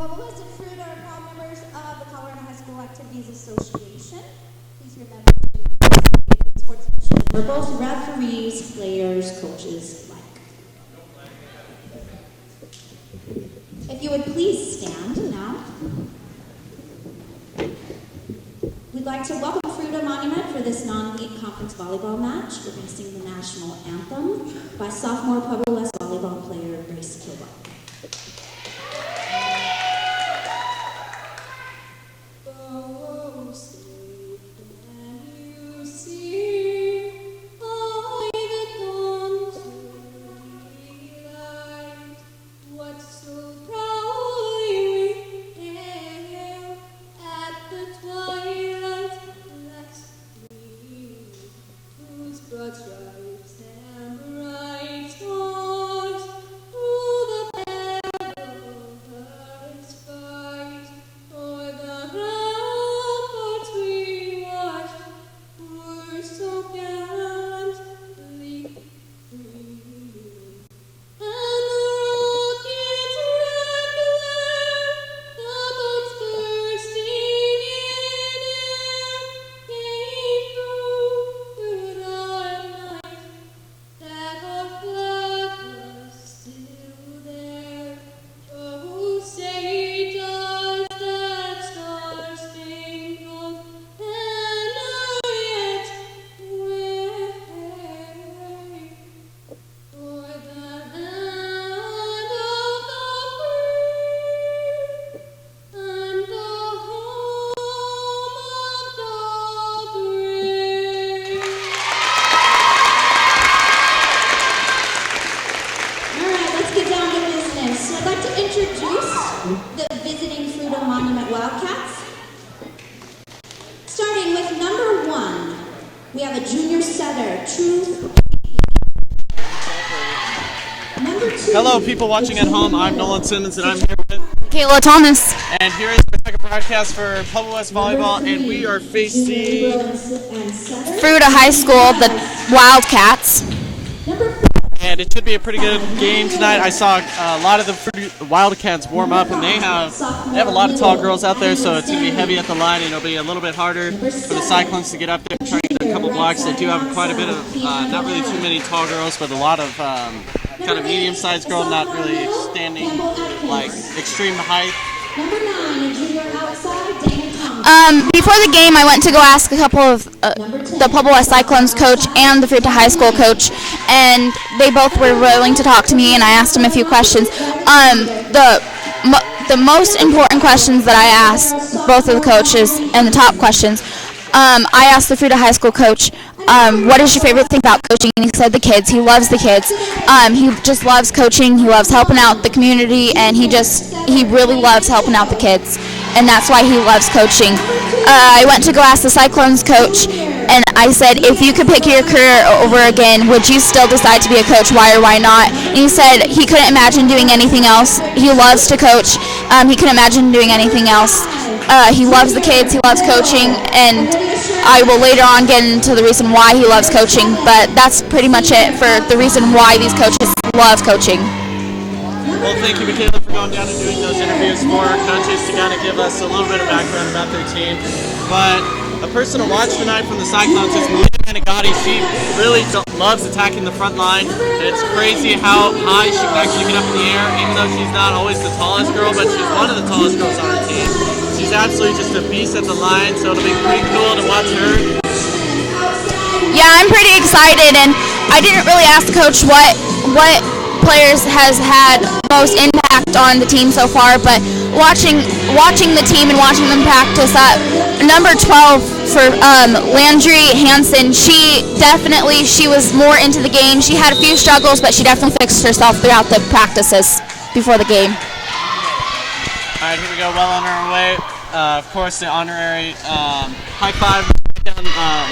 Pueblo and Fruit are proud members of the Colorado High School Activities Association. Please remember to participate in sportsmanship for both referees, players, coaches alike. If you would please stand now. We'd like to welcome Fruita Monument for this non-league conference volleyball match. We're going to sing the national anthem by sophomore Pueblo West volleyball player Grace Kilbrough. Wildcats. Starting with number 1, we have a junior setter, Truth. Number 2. Hello, people watching at home. I'm Nolan Simmons, and I'm here with Kayla Thomas. And here is the second broadcast for Pueblo West Volleyball, and we are facing Fruita High School, the Wildcats. And it should be a pretty good game tonight. I saw a lot of the Wildcats warm up, and they have a lot of tall girls out there, so it's going to be heavy at the line, and it'll be a little bit harder for the Cyclones to get up there and try to get a couple blocks. They do have quite a bit of, not really too many tall girls, but a lot of kind of medium-sized girls, not really standing like extreme height. Before the game, I went to go ask a couple of the Pueblo West Cyclones coach and the Fruita High School coach, and they both were willing to talk to me, and I asked them a few questions. The most important questions that I asked both of the coaches, and the top questions, I asked the Fruita High School coach, what is your favorite thing about coaching? And he said the kids. He loves the kids. He just loves coaching. He loves helping out the community, and he really loves helping out the kids. And that's why he loves coaching. I went to go ask the Cyclones coach, and I said, if you could pick your career over again, would you still decide to be a coach? Why or why not? And he said he couldn't imagine doing anything else. He loves to coach. He couldn't imagine doing anything else. He loves the kids. He loves coaching, and I will later on get into the reason why he loves coaching. But that's pretty much it for the reason why these coaches love coaching. Well, thank you, Michaela, for going down and doing those interviews for our coaches to kind of give us a little bit of background about their team. But a person to watch tonight from the Cyclones is Melina Manigatti. She really loves attacking the front line. It's crazy how high she can actually get up in the air, even though she's not always the tallest girl, but she's one of the tallest girls on her team. She's absolutely just a beast at the line, so it'll be pretty cool to watch her. Yeah, I'm pretty excited, and I didn't really ask the coach what players has had most impact on the team so far, but watching the team and watching them practice, number 12 for Landry Hansen, she was more into the game. She had a few struggles, but she definitely fixed herself throughout the practices before the game. All right, here we go, well on our way. Of course, the honorary high five down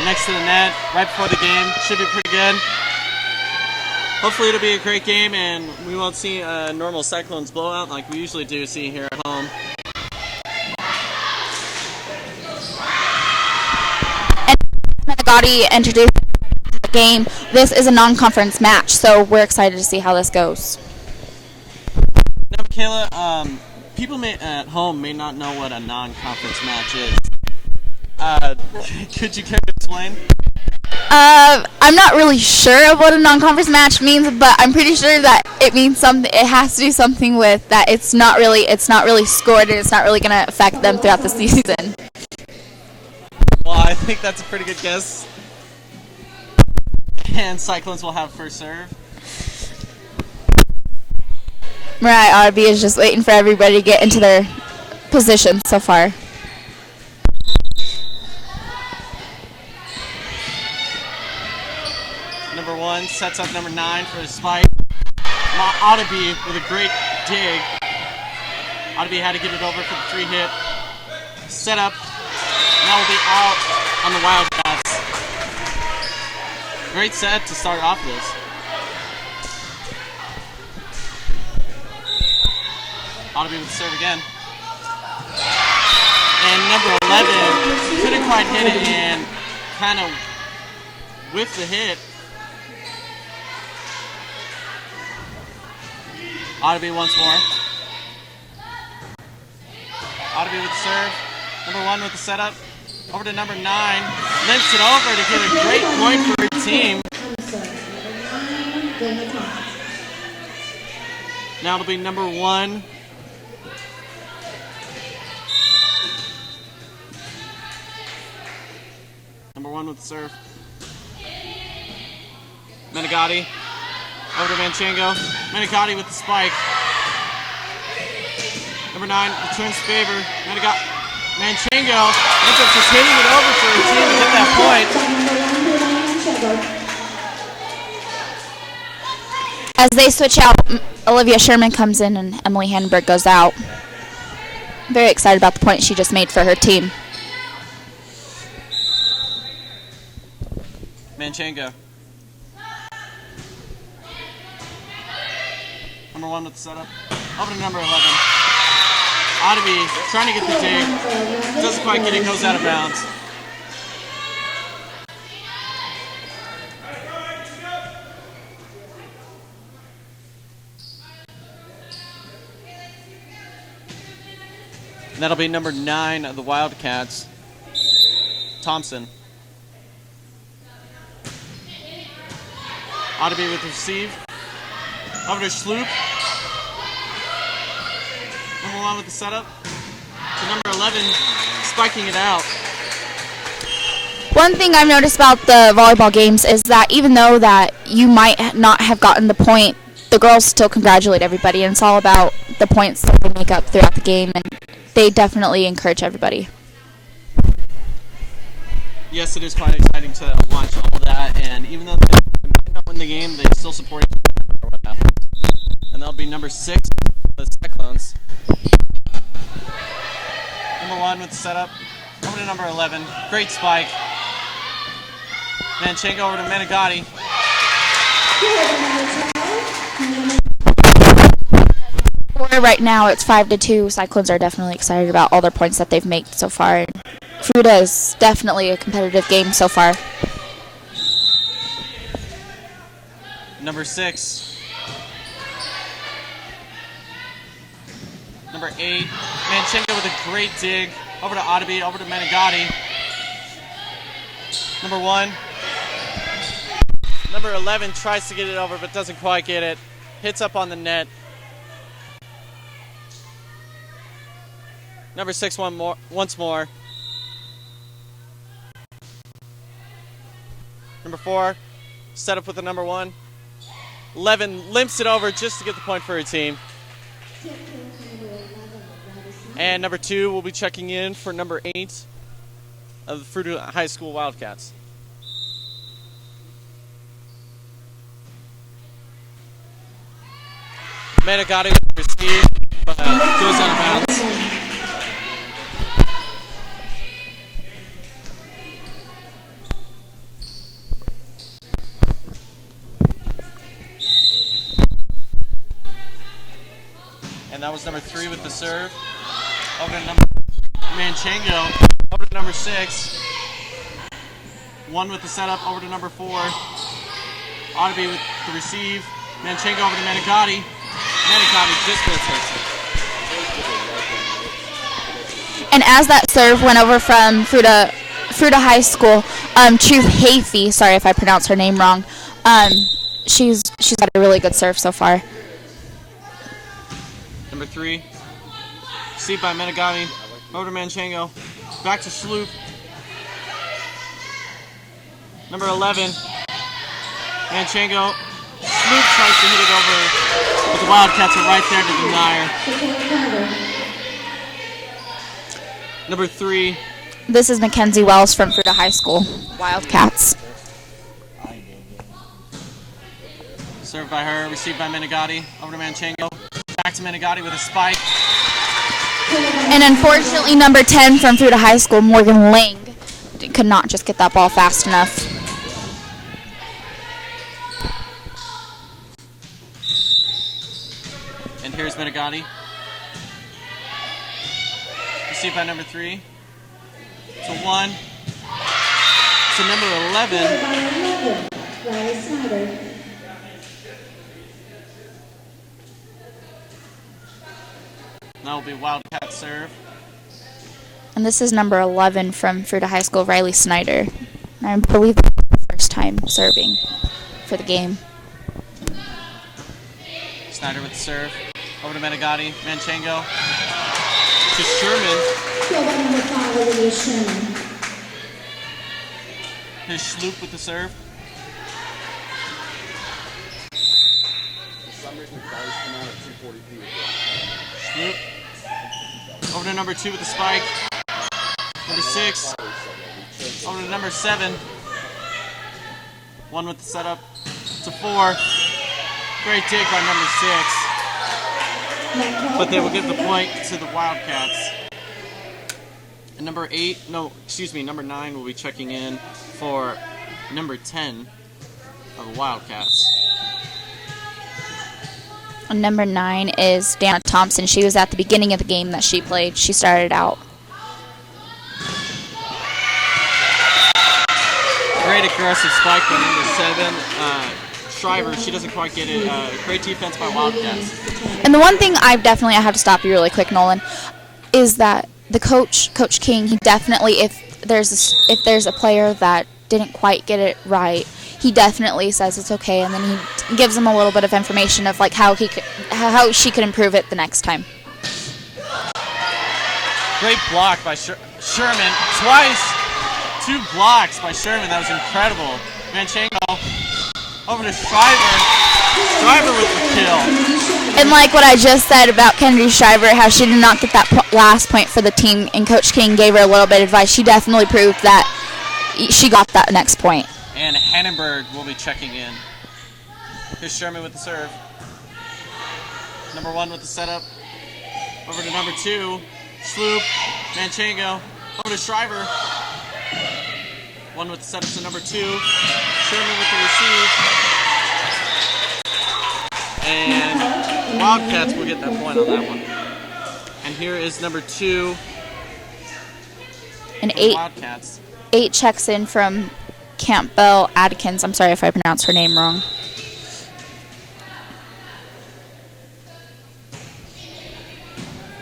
next to the net right before the game. Should be pretty good. Hopefully it'll be a great game, and we won't see a normal Cyclones blowout like we usually do see here at home. And Manigatti introduced the game. This is a non-conference match, so we're excited to see how this goes. Now, Michaela, people at home may not know what a non-conference match is. Could you care to explain? I'm not really sure of what a non-conference match means, but I'm pretty sure that it means something. It has to do something with that. It's not really scored, and it's not really going to affect them throughout the season. Well, I think that's a pretty good guess. And Cyclones will have first serve. Mariah Ottaby is just waiting for everybody to get into their positions so far. Number 1 sets up number 9 for a spike. Ottaby with a great dig. Ottaby had to get it over for the 3-hit. Set up. Now will be out on the Wildcats. Great set to start off this. Ottaby with the serve again. And number 11 couldn't quite hit it and kind of whiffed the hit. Ottaby once more. Ottaby with the serve. Number 1 with the setup. Over to number 9. Lifts it over to get a great point for her team. Now it'll be number 1. Number 1 with the serve. Menegatti. Over to Manchengo. Menegatti with the spike. Number 9 returns favor. Manchengo ends up just hitting it over for her team to hit that point. As they switch out, Olivia Sherman comes in and Emily Handenberg goes out. Very excited about the point she just made for her team. Manchengo. Number 1 with the setup. Over to number 11. Ottaby trying to get the dig. Doesn't quite get it, goes out of bounds. And that'll be number 9 of the Wildcats, Thompson. Ottaby with the receive. Over to Sloop. Number 1 with the setup. To number 11, spiking it out. One thing I've noticed about the volleyball games is that even though that you might not have gotten the point, the girls still congratulate everybody, and it's all about the points that they make up throughout the game, and they definitely encourage everybody. Yes, it is quite exciting to watch all of that, and even though they might not win the game, they still support each other no matter what happens. And that'll be number 6, the Cyclones. Number 1 with the setup. Over to number 11. Great spike. Manchengo over to Menegatti. Right now it's 5-2. Cyclones are definitely excited about all their points that they've made so far. Fruta is definitely a competitive game so far. Number 6. Number 8. Manchengo with a great dig. Over to Ottaby, over to Menegatti. Number 1. Number 11 tries to get it over but doesn't quite get it. Hits up on the net. Number 6 once more. Number 4, set up with the number 1. 11 limps it over just to get the point for her team. And number 2 will be checking in for number 8 of the Fruta High School Wildcats. Menegatti with the receive, but goes out of bounds. And that was number 3 with the serve. Over to number Manchengo. Over to number 6. 1 with the setup. Over to number 4. Ottaby with the receive. Manchengo over to Menegatti. Menegatti just misses. And as that serve went over from Fruta High School, Truth Hafey, sorry if I pronounced her name wrong, she's got a really good serve so far. Number 3, received by Menegatti, over to Manchengo, back to Sloop. Number 11, Manchengo, Sloop tries to hit it over, but the Wildcats are right there to deny her. Number 3. This is Mackenzie Wells from Fruta High School, Wildcats. Served by her, received by Menegatti, over to Manchengo, back to Menegatti with a spike. And unfortunately, number 10 from Fruta High School, Morgan Lang, could not just get that ball fast enough. And here's Menegatti. Received by number 3. To 1. To number 11. That will be Wildcat serve. And this is number 11 from Fruta High School, Riley Snyder. I believe this is the first time serving for the game. Snyder with the serve. Over to Menegatti. Manchengo. To Sherman. Here's Sloop with the serve. Sloop. Over to number 2 with the spike. Number 6. Over to number 7. 1 with the setup. To 4. Great dig by number 6. But they will give the point to the Wildcats. And number 9 will be checking in for number 10 of the Wildcats. And number 9 is Dana Thompson. She was at the beginning of the game that she played. She started out. Great aggressive spike by number 7. Shriver, she doesn't quite get it. Great defense by Wildcats. And the one thing I have to stop you really quick, Nolan, is that the Coach King, he definitely, if there's a player that didn't quite get it right, he definitely says it's okay, and then he gives them a little bit of information of like how she could improve it the next time. Great block by Sherman. Twice. 2 blocks by Sherman. That was incredible. Manchengo over to Shriver. Shriver with the kill. And like what I just said about Kennedy Shriver, how she did not get that last point for the team, and Coach King gave her a little bit of advice, she definitely proved that she got that next point. And Hannenberg will be checking in. Here's Sherman with the serve. Number 1 with the setup. Over to number 2. Sloop. Manchengo. Over to Shriver. 1 with the setup to number 2. Sherman with the receive. And Wildcats will get that point on that one. And here is number 2. And 8. Wildcats. 8 checks in from Campbell Adkins. I'm sorry if I pronounced her name wrong.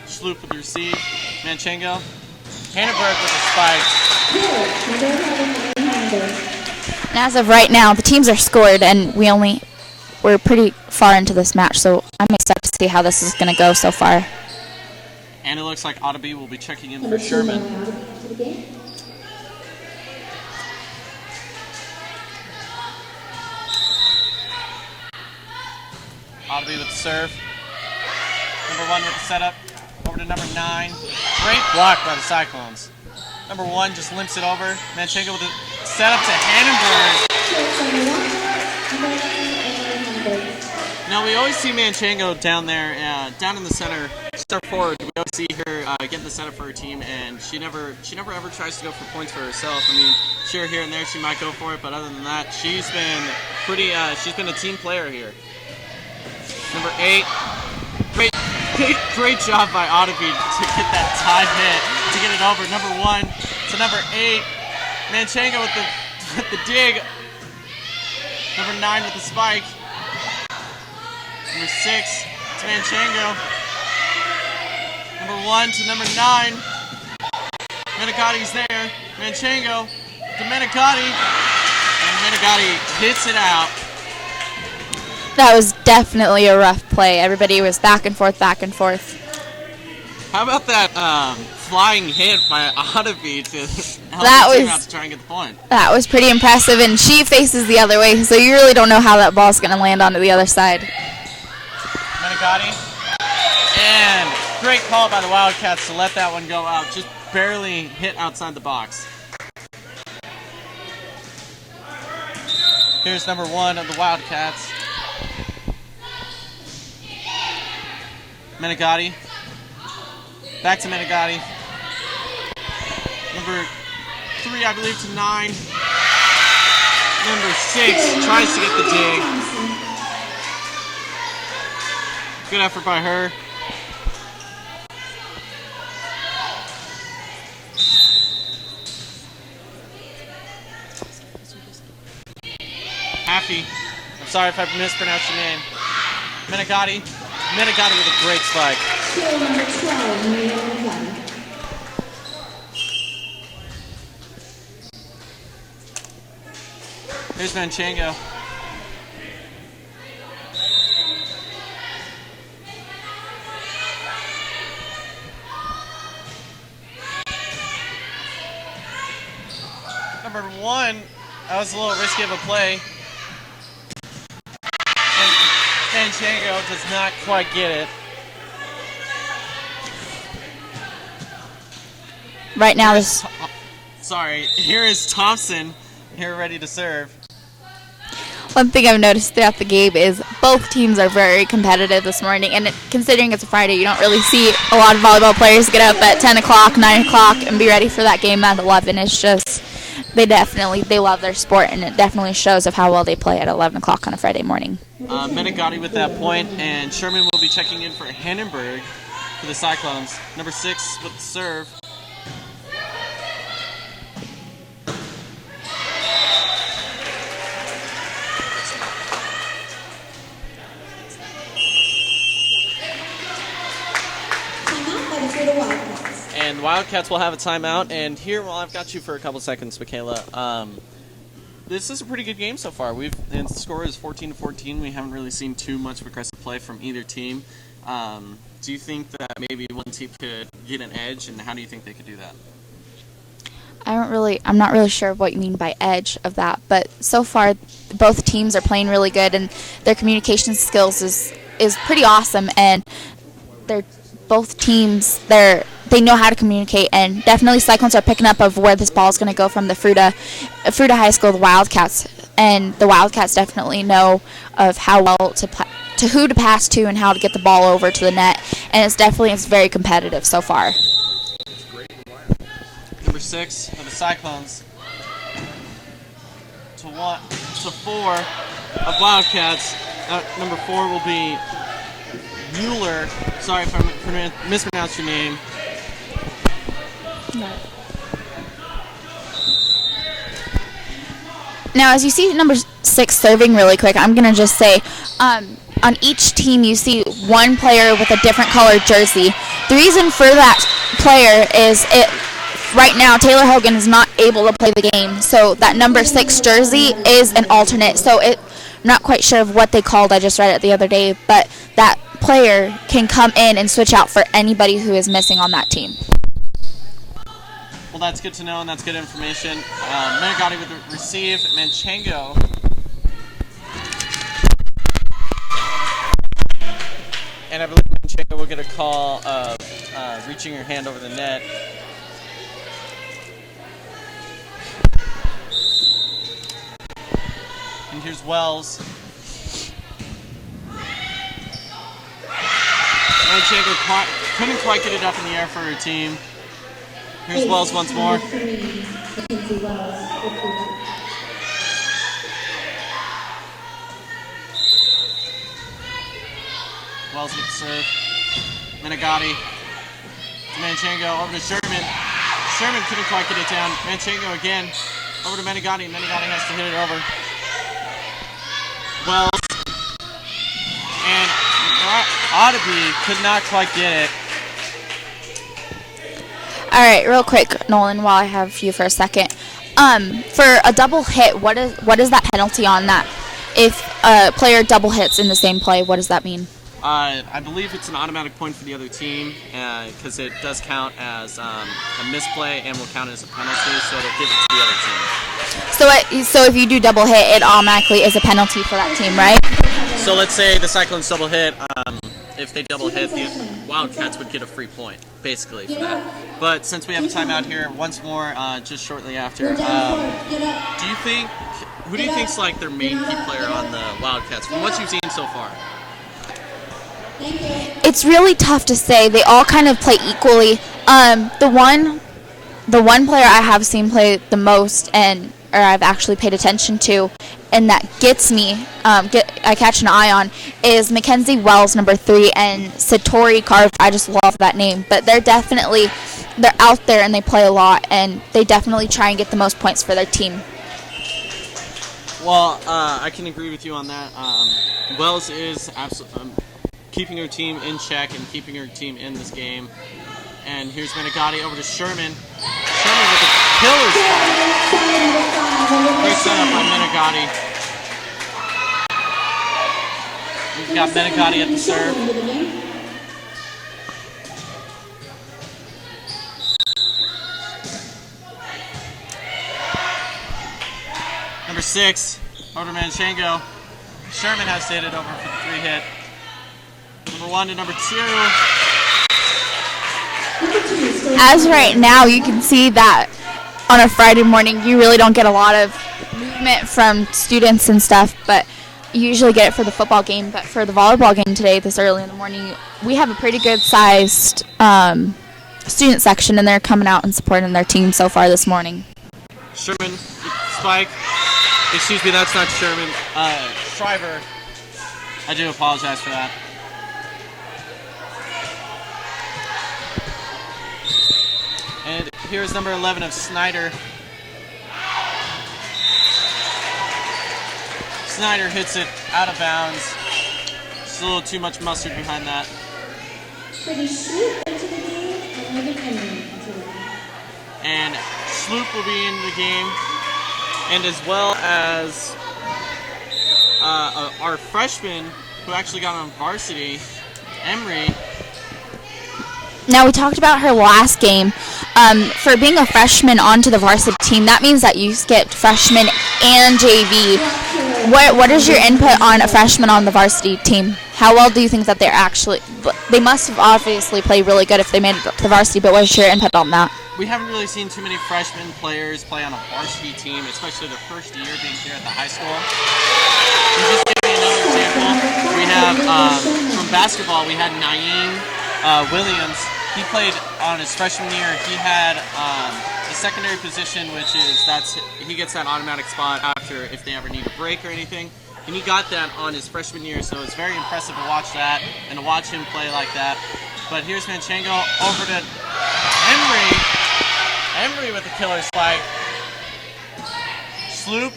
Sloop with the receive. Manchengo. Hannenberg with the spike. And as of right now, the teams are scored, and we're pretty far into this match, so I'm excited to see how this is going to go so far. And it looks like Ottoby will be checking in for Sherman. Ottoby with the serve. Number 1 with the setup. Over to number 9. Great block by the Cyclones. Number 1 just limps it over. Manchengo with the setup to Hannenberg. Now we always see Manchengo down there, down in the center, start forward. We always see her getting the setup for her team, and she never ever tries to go for points for herself. I mean, sure, here and there she might go for it, but other than that, she's been she's been a team player here. Number 8, great job by Ottoby to get that time hit, to get it over. Number 1 to number 8, Manchengo with the dig. Number 9 with the spike. Number 6 to Manchengo. Number 1 to number 9. Menegotti's there. Manchengo to Menegotti. And Menegotti hits it out. That was definitely a rough play. Everybody was back and forth, back and forth. How about that flying hit by Ottavi to help That the team was- out to try and get the point? That was pretty impressive, and she faces the other way, so you really don't know how that ball's going to land onto the other side. Menegotti. And great call by the Wildcats to let that one go out. Just barely hit outside the box. Here's number 1 of the Wildcats. Menegotti. Back to Menegotti. Number 3, I believe, to 9. Number 6 tries to get the dig. Good effort by her. Happy. I'm sorry if I mispronounced your name. Menegotti. Menegotti with a great spike. Skill number 12, Maria Menegotti. Here's Manchengo. Number 1, that was a little risky of a play. And Manchengo does not quite get it. Right now, this Sorry, here is Thompson, here ready to serve. one thing I've noticed throughout the game is both teams are very competitive this morning, and considering it's a Friday, you don't really see a lot of volleyball players get up at 10 o'clock, 9 o'clock, and be ready for that game at 11. It's just, they love their sport, and it definitely shows of how well they play at 11 o'clock on a Friday morning. Menegotti with that point, and Sherman will be checking in for Hannenberg for the Cyclones. Number 6 with the serve. Timeout by the Pueblo Wildcats. And Wildcats will have a timeout. And here, well, I've got you for a couple seconds, Michaela. This is a pretty good game so far. The score is 14-14. We haven't really seen too much of aggressive play from either team. Do you think that maybe one team could get an edge, and how do you think they could do that? I'm not really sure what you mean by edge of that, but so far both teams are playing really good, and their communication skills is pretty awesome, and both teams they know how to communicate, and definitely Cyclones are picking up of where this ball is going to go from the Fruta High School, the Wildcats, and the Wildcats definitely know of how well to who to pass to and how to get the ball over to the net, and it's very competitive so far. Number 6 of the Cyclones to 4 of Wildcats. Number 4 will be Mueller. Sorry if I mispronounced your name. Now, as you see number 6 serving really quick, I'm going to just say, on each team you see one player with a different colored jersey. The reason for that player is right now Taylor Hogan is not able to play the game, so that number 6 jersey is an alternate. So I'm not quite sure of what they called. I just read it the other day, but that player can come in and switch out for anybody who is missing on that team. Well, that's good to know, and that's good information. Menegotti with the receive. Manchengo. And I believe Manchengo will get a call of reaching her hand over the net. And here's Wells. Manchengo couldn't quite get it up in the air for her team. Here's Wells once more. Wells with the serve. Menegotti to Manchengo, over to Sherman. Sherman couldn't quite get it down. Manchengo again, over to Menegotti. Menegotti has to hit it over. Wells. And Ottavi could not quite get it. All right, real quick, Nolan, while I have you for a second. For a double hit, what is that penalty on that? If a player double hits in the same play, what does that mean? I believe it's an automatic point for the other team because it does count as a misplay and will count as a penalty, so it'll give it to the other team. So if you do double hit, it automatically is a penalty for that team, right? So let's say the Cyclones double hit. If they double hit, the Wildcats would get a free point, basically, for that. But since we have a timeout here, once more, just shortly after, who do you think's like their main key player on the Wildcats from what you've seen so far? It's really tough to say. They all kind of play equally. The one player I have seen play the most, or I've actually paid attention to, and that gets me, I catch an eye on, is Mackenzie Wells, number 3, and Satori Carver. I just love that name. But they're out there and they play a lot, and they definitely try and get the most points for their team. Well, I can agree with you on that. Wells is absolutely keeping her team in check and keeping her team in this game. And here's Menegatti over to Sherman. Sherman with a killer spot. Great setup by Menegatti. We've got Menegatti at the serve. Number 6, over to Manchengo. Sherman has to hit it over for the 3 hit. Number 1 to number 2. As right now, you can see that on a Friday morning, you really don't get a lot of movement from students and stuff, but you usually get it for the football game. But for the volleyball game today, this early in the morning, we have a pretty good-sized student section, and they're coming out and supporting their team so far this morning. Sherman, spike. Excuse me, that's not Sherman. Shriver. I do apologize for that. And here's number 11 of Snyder. Snyder hits it out of bounds. Just a little too much mustard behind that. And Sloop will be in the game. And as well as our freshman who actually got on varsity, Emery. Now, we talked about her last game. For being a freshman onto the varsity team, that means that you get freshman and JV. What is your input on a freshman on the varsity team? How well do you think that they must have obviously played really good if they made it to the varsity, but what's your input on that? We haven't really seen too many freshman players play on a varsity team, especially their first year being here at the high school. To just give you another example, we have, from basketball, we had Naeem Williams. He played on his freshman year. He had a secondary position, which is he gets that automatic spot after if they ever need a break or anything. And he got that on his freshman year, so it's very impressive to watch that and to watch him play like that. But here's Manchengo over to Emery. Emery with the killer spike. Sloop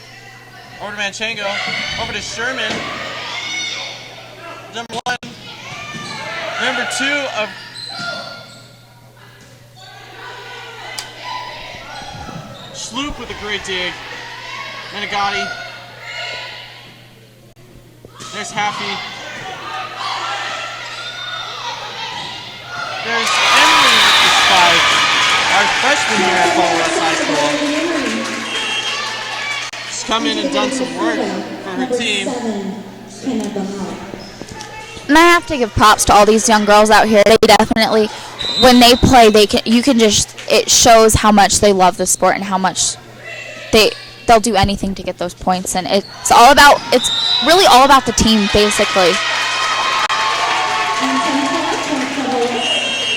over to Manchengo. Over to Sherman. Number 1. Number 2 of Sloop with a great dig. Menegatti. There's Happy. There's Emery with the spike. Our freshman year at Pueblo High School. She's come in and done some work for her team. And I have to give props to all these young girls out here. They definitely, when they play, it shows how much they love the sport and how much they'll do anything to get those points. And it's really all about the team, basically.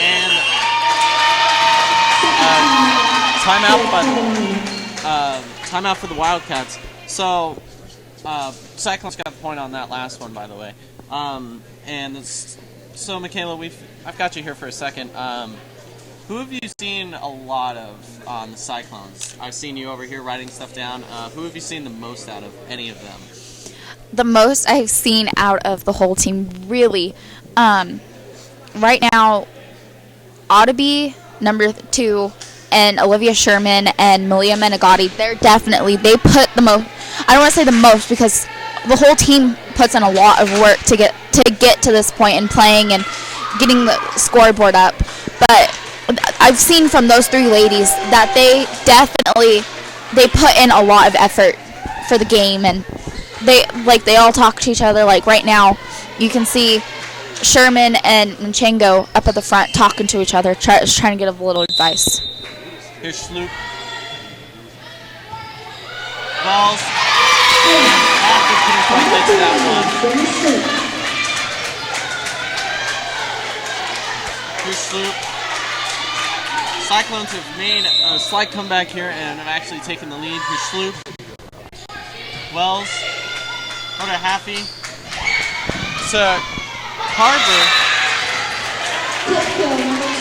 And timeout for the Wildcats. So Cyclones got the point on that last one, by the way. So Michaela, I've got you here for a second. Who have you seen a lot of on the Cyclones? I've seen you over here writing stuff down. Who have you seen the most out of any of them? The most I've seen out of the whole team, really. Right now, ought to be number 2, and Olivia Sherman and Malia Menegatti, they put the most. I don't want to say the most because the whole team puts in a lot of work to get to this point in playing and getting the scoreboard up. But I've seen from those 3 ladies that they put in a lot of effort for the game, and they all talk to each other. Like right now, you can see Sherman and Nchengo up at the front talking to each other, trying to get a little advice. Here's Sloop. Balls. After couldn't quite get to that one. Here's Sloop. Cyclones have made a slight comeback here and have actually taken the lead. Here's Sloop. Wells. Over to Happy. To Carver.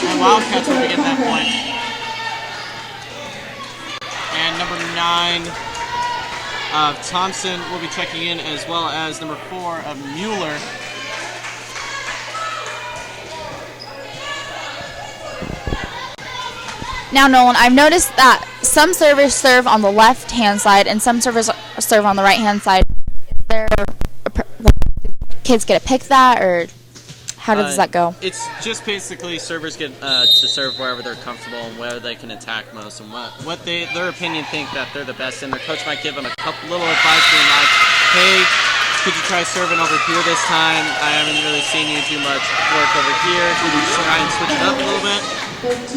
And Wildcats will be getting that point. And number 9 of Thompson will be checking in, as well as number 4 of Mueller. Now, Nolan, I've noticed that some servers serve on the left-hand side and some servers serve on the right-hand side. Is there kids get to pick that, or how does that go? It's just basically servers get to serve wherever they're comfortable and where they can attack most, and what their opinion think that they're the best in. Their coach might give them a couple little advice, being like, "Hey, could you try serving over here this time? I haven't really seen you do much work over here. Could you try and switch it up a little bit?"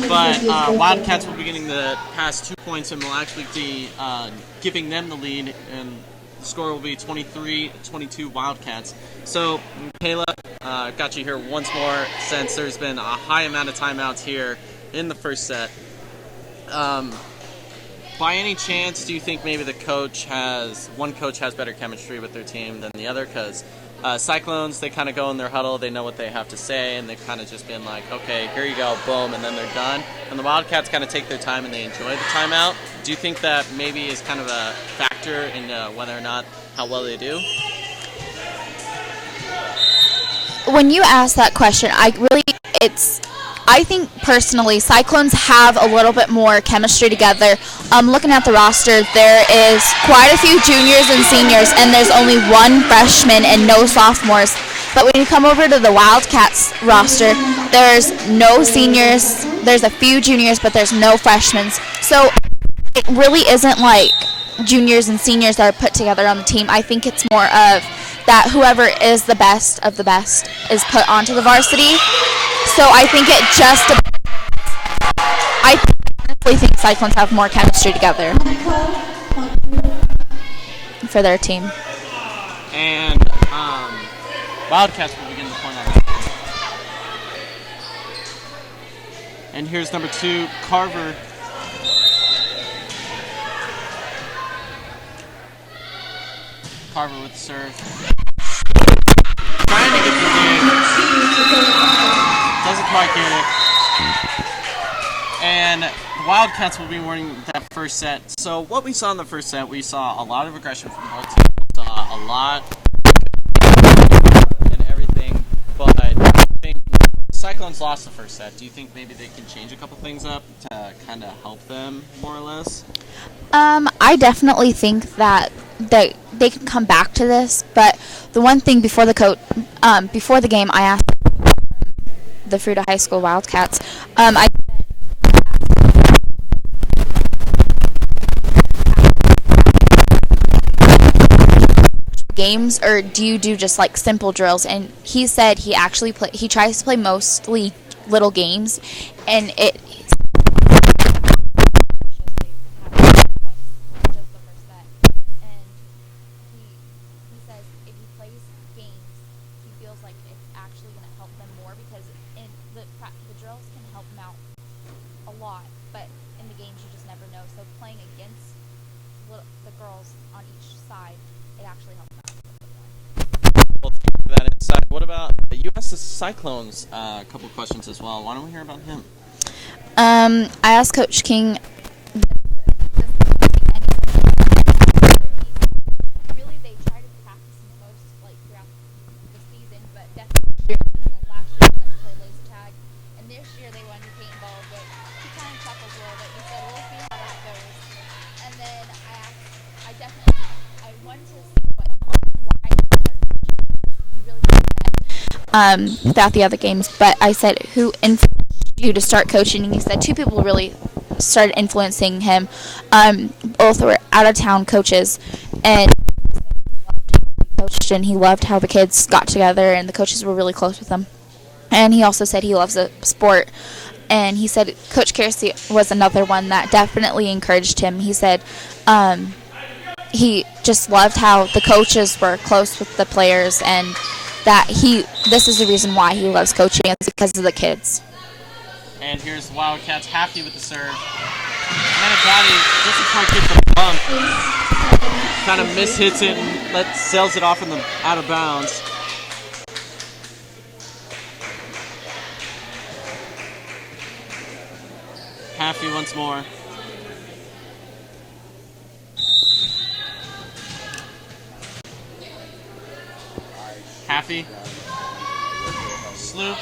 But Wildcats will be getting the past 2 points and will actually be giving them the lead, and the score will be 23-22 Wildcats. So, Kayla, got you here once more since there's been a high amount of timeouts here in the first set. By any chance, do you think maybe one coach has better chemistry with their team than the other? Because Cyclones, they kind of go in their huddle, they know what they have to say, and they've kind of just been like, okay, here you go, boom, and then they're done. And the Wildcats kind of take their time and they enjoy the timeout. Do you think that maybe is kind of a factor in whether or not how well they do? When you ask that question, I think personally Cyclones have a little bit more chemistry together. Looking at the roster, there is quite a few juniors and seniors, and there's only 1 freshman and no sophomores. But when you come over to the Wildcats roster, there's no seniors, there's a few juniors, but there's no freshmen. So it really isn't like juniors and seniors that are put together on the team. I think it's more of that whoever is the best of the best is put onto the varsity. So I think it just I honestly think Cyclones have more chemistry together for their team. And Wildcats will begin the point on that. And here's number 2, Carver. Carver with the serve. Trying to get the game. Doesn't quite get it. And the Wildcats will be winning that first set. So what we saw in the first set, we saw a lot of aggression from both teams. We saw a lot and everything. But I think Cyclones lost the first set. Do you think maybe they can change a couple things up to kind of help them more or less? I definitely think that they can come back to this, but the one thing before the game, I asked the Fruita High School Wildcats. I games, or do you do just like simple drills? And he said he tries to play mostly little games, and it. What about you asked the Cyclones a couple questions as well. Why don't we hear about him? I asked Coach King. Really, they try to practice most throughout the season, but definitely last year they play laser tag, and this year they wanted to paintball. But throughout the other games. But I said, who influenced you to start coaching? And he said two people really started influencing him. Both were out-of-town coaches, and coached, and he loved how the kids got together, and the coaches were really close with them. And he also said he loves the sport. And he said Coach Kersey was another one that definitely encouraged him. He said he just loved how the coaches were close with the players, and that this is the reason why he loves coaching. It's because of the kids. And here's Wildcats happy with the serve. Manigati doesn't quite get the bump. Kind of mishits it and sails it off in the out of bounds. Happy once more. Happy. Sloop.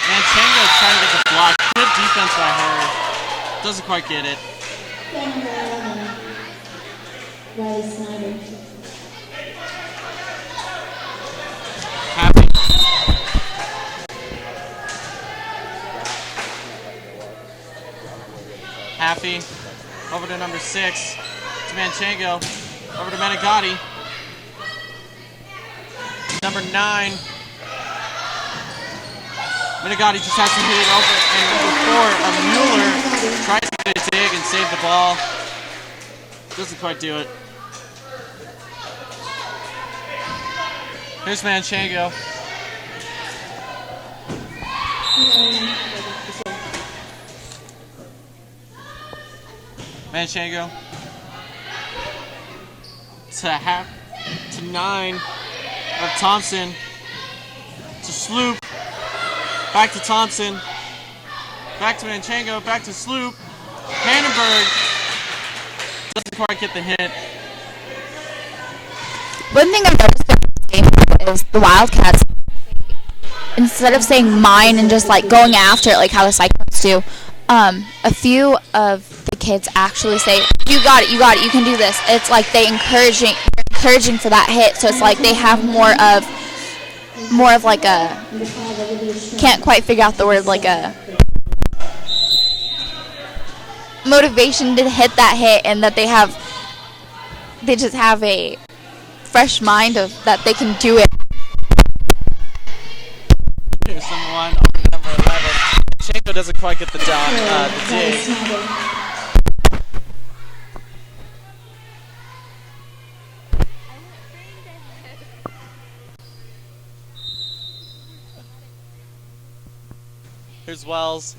Manchengo's trying to get the block. Good defense by her. Doesn't quite get it. Happy. Happy. Over to number 6. To Manchengo. Over to Manigati. Number 9. Manigati just has to hit it over. And number 4, Mueller tries to get a dig and save the ball. Doesn't quite do it. Here's Manchengo. Manchengo. To 9 of Thompson. To Sloop. Back to Thompson. Back to Manchengo. Back to Sloop. Hannenberg doesn't quite get the hit. One thing I've noticed in this game is the Wildcats, instead of saying mine and just like going after it like how the Cyclones do, a few of the kids actually say, you got it, you can do this. It's like they encouraging for that hit, so it's like they have more of like a, can't quite figure out the word, like a motivation to hit that hit, and that they just have a fresh mind of that they can do it. Here's someone over number 11. Shanko doesn't quite get the dig. Here's Wells.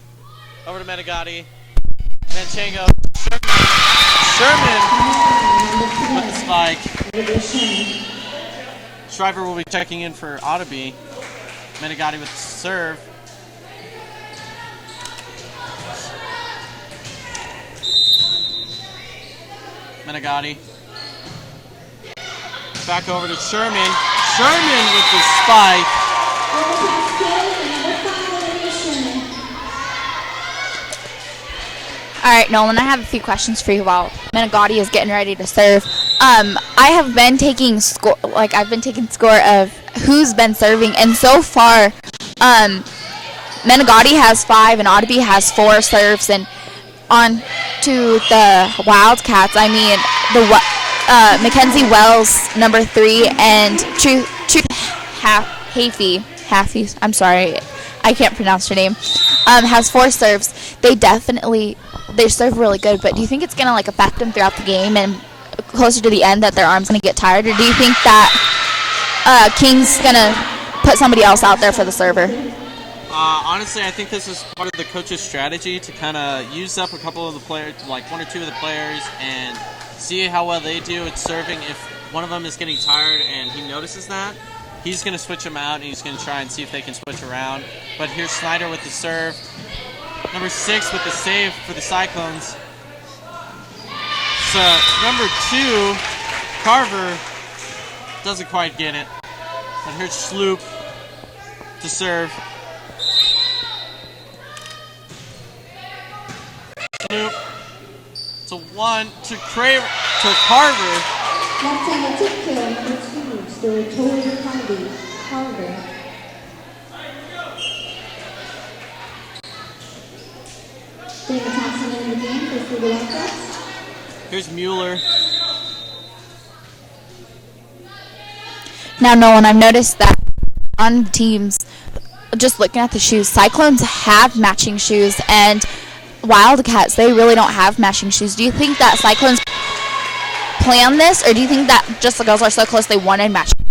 Over to Manigati. Manchengo. Sherman with the spike. Shriver will be checking in for Otterby. Manigati with the serve. Manigati. Back over to Sherman. Sherman with the spike. All right, Nolan, I have a few questions for you while Manigati is getting ready to serve. I have been taking score of who's been serving, and so far, Manigati has 5 and Otterby has 4 serves, and on to the Wildcats. I mean, the Mackenzie Wells, number 3, and Truth Haffey. I'm sorry, I can't pronounce her name. Has 4 serves. They serve really good, but do you think it's gonna like affect them throughout the game and closer to the end that their arm's gonna get tired, or do you think that King's gonna put somebody else out there for the server? Honestly, I think this is part of the coach's strategy to kind of use up a couple of the players, like 1 or 2 of the players, and see how well they do at serving. If one of them is getting tired and he notices that, he's going to switch them out and he's going to try and see if they can switch around. But here's Snyder with the serve. Number 6 with the save for the Cyclones. So number 2, Carver, doesn't quite get it. But here's Sloop to serve. Sloop to 1 to Carver. Left-handed tip kill, number 2, still totally Carver. Dana Thompson in the game for the Wildcats. Here's Mueller. Now, Nolan, I've noticed that on teams, just looking at the shoes, Cyclones have matching shoes, and Wildcats, they really don't have matching shoes. Do you think that Cyclones plan this, or do you think that just the girls are so close they wanted matching?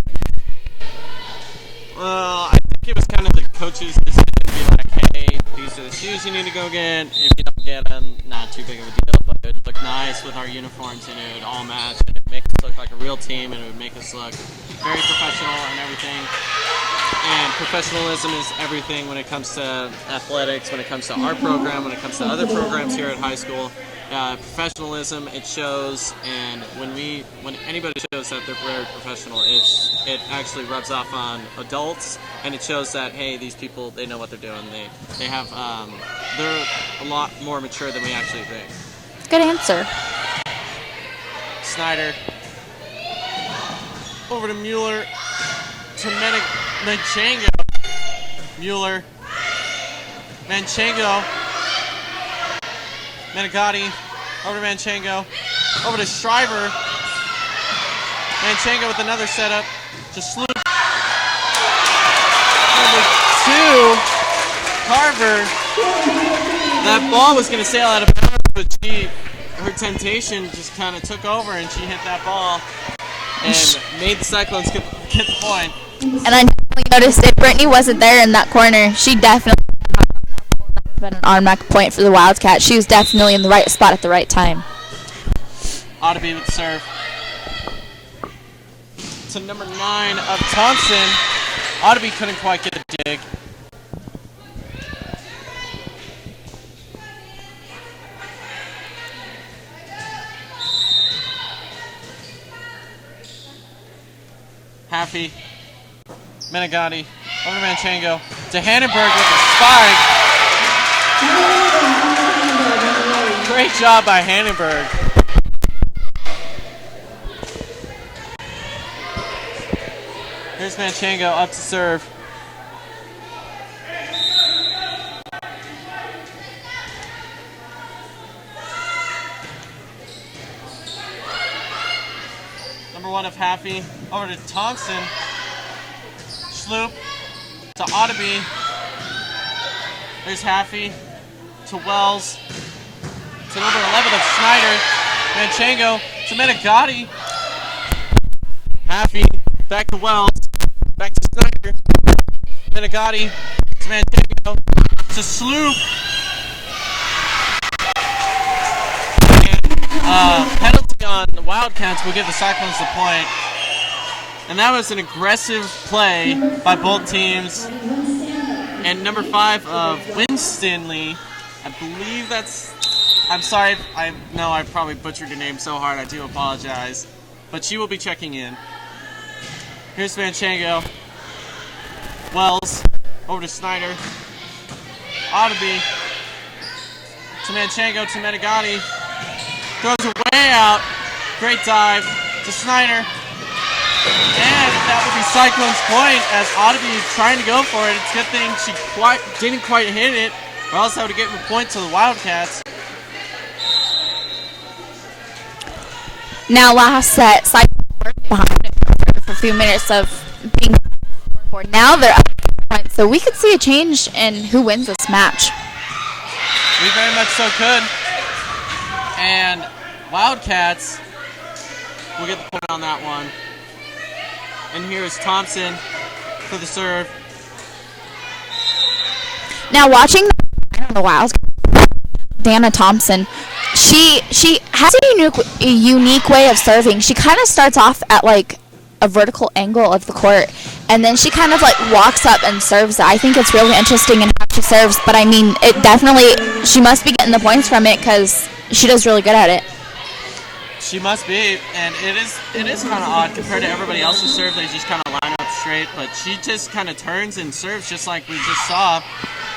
Well, I think it was kind of the coach's decision to be like, hey, these are the shoes you need to go get. If you don't get them, not too big of a deal, but it would look nice with our uniforms, and it would all match, and it would make us look like a real team, and it would make us look very professional and everything. And professionalism is everything when it comes to athletics, when it comes to our program, when it comes to other programs here at high school. Professionalism, it shows, and when anybody shows that they're very professional, it actually rubs off on adults, and it shows that, hey, these people, they know what they're doing. They have they're a lot more mature than we actually think. Good answer. Snyder over to Mueller to Manchango. Mueller, Manchango, Menegatti, over to Manchango, over to Shriver. Manchango with another setup to Sloop. Number 2, Carver. That ball was going to sail out of bounds, but her temptation just kind of took over, and she hit that ball and made the Cyclones get the point. And I definitely noticed if Brittany wasn't there in that corner, she definitely been an automatic point for the Wildcats. She was definitely in the right spot at the right time. Ought to be with the serve. To number 9 of Thompson. Ought to be couldn't quite get a dig. Happy. Menegatti. Over to Manchango. To Hannenberg with a spike. Great job by Hannenberg. Here's Manchango up to serve. Number 1 of Happy. Over to Thompson. Sloop to Ottoby. There's Happy to Wells. To number 11 of Snyder. Manchango to Menegatti. Happy back to Wells. Back to Snyder. Menegatti to Manchango to Sloop. And penalty on the Wildcats will give the Cyclones the point. And that was an aggressive play by both teams. And number 5 of Winstanley, I believe that's... I'm sorry, I know I probably butchered your name so hard, I do apologize. But she will be checking in. Here's Manchango. Wells, over to Snyder. Ottoby to Manchango to Menegatti. Throws it way out. Great dive to Snyder. And that would be Cyclone's point as Ottoby is trying to go for it. It's a good thing she didn't quite hit it, or else that would have given a point to the Wildcats. Now, last set, Cyclones were behind for a few minutes of being forward. Now they're up points, so we could see a change in who wins this match. We very much so could. And Wildcats will get the point on that one. And here's Thompson for the serve. Now, watching the Wildcats, Dana Thompson, she has a unique way of serving. She kind of starts off at like a vertical angle of the court, and then she kind of like walks up and serves it. I think it's really interesting in how she serves, but I mean, it definitely, she must be getting the points from it because she does really good at it. She must be, and it is kind of odd compared to everybody else's serve. They just kind of line up straight, but she just kind of turns and serves just like we just saw.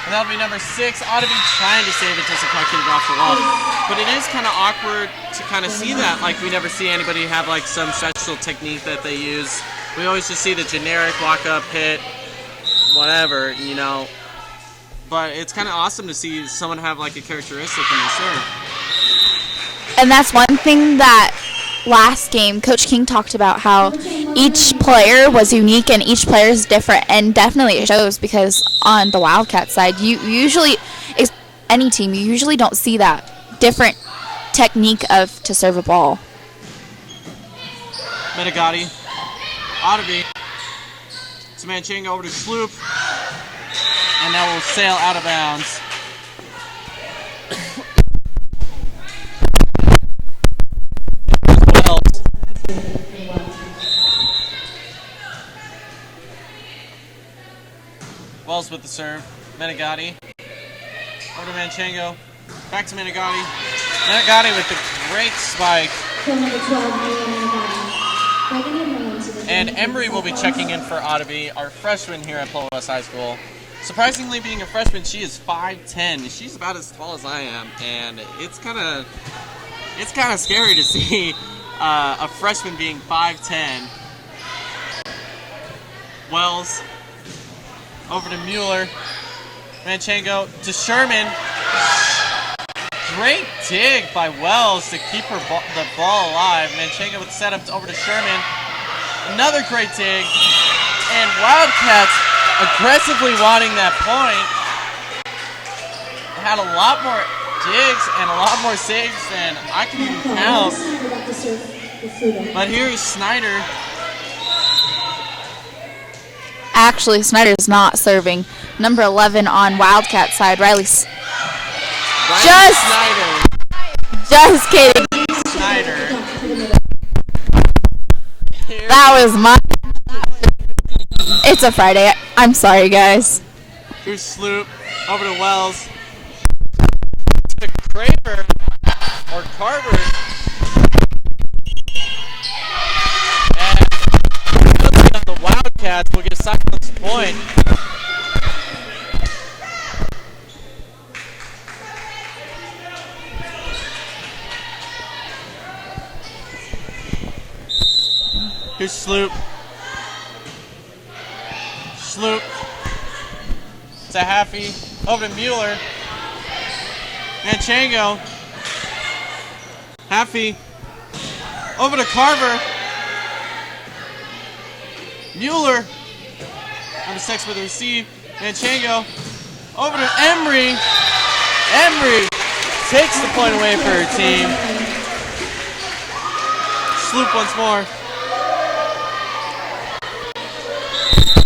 And that'll be number 6. Ought to be trying to save it, doesn't quite get it off the wall. But it is kind of awkward to kind of see that. Like, we never see anybody have like some special technique that they use. We always just see the generic walk up, hit, whatever, you know. but it's kind of awesome to see someone have like a characteristic in their serve. And that's one thing that last game Coach King talked about, how each player was unique and each player is different, and definitely it shows because on the Wildcat side, you usually, any team, you usually don't see that different technique of to serve a ball. Menegatti, Otterby, to Manchinga over to Sloop, and that will sail out of bounds. Wells with the serve. Menegatti. Over to Manchingo. Back to Menegatti. Menegatti with the great spike. And Emery will be checking in for Otterby, our freshman here at Pueblo West High School. Surprisingly, being a freshman, she is 5'10". She's about as tall as I am, and it's kind of scary to see a freshman being 5'10". Wells over to Mueller. Manchingo to Sherman. Great dig by Wells to keep the ball alive. Manchingo with the setup over to Sherman. Another great dig. And Wildcats aggressively wanting that point. Had a lot more digs and a lot more saves than I can even count. But here's Snyder. Actually, Snyder's not serving. Number 11 on Wildcat side, Riley Snyder. Just kidding. Snyder. That was my. It's a Friday. I'm sorry, guys. Here's Sloop over to Wells. To Craver or Carver. And on the Wildcats will get a Cyclones point. Here's Sloop. Sloop to Haffey. Over to Mueller. Manchingo. Haffey. Over to Carver. Mueller. On the sex with the receive. Manchingo. Over to Emery. Emery takes the point away for her team. Sloop once more.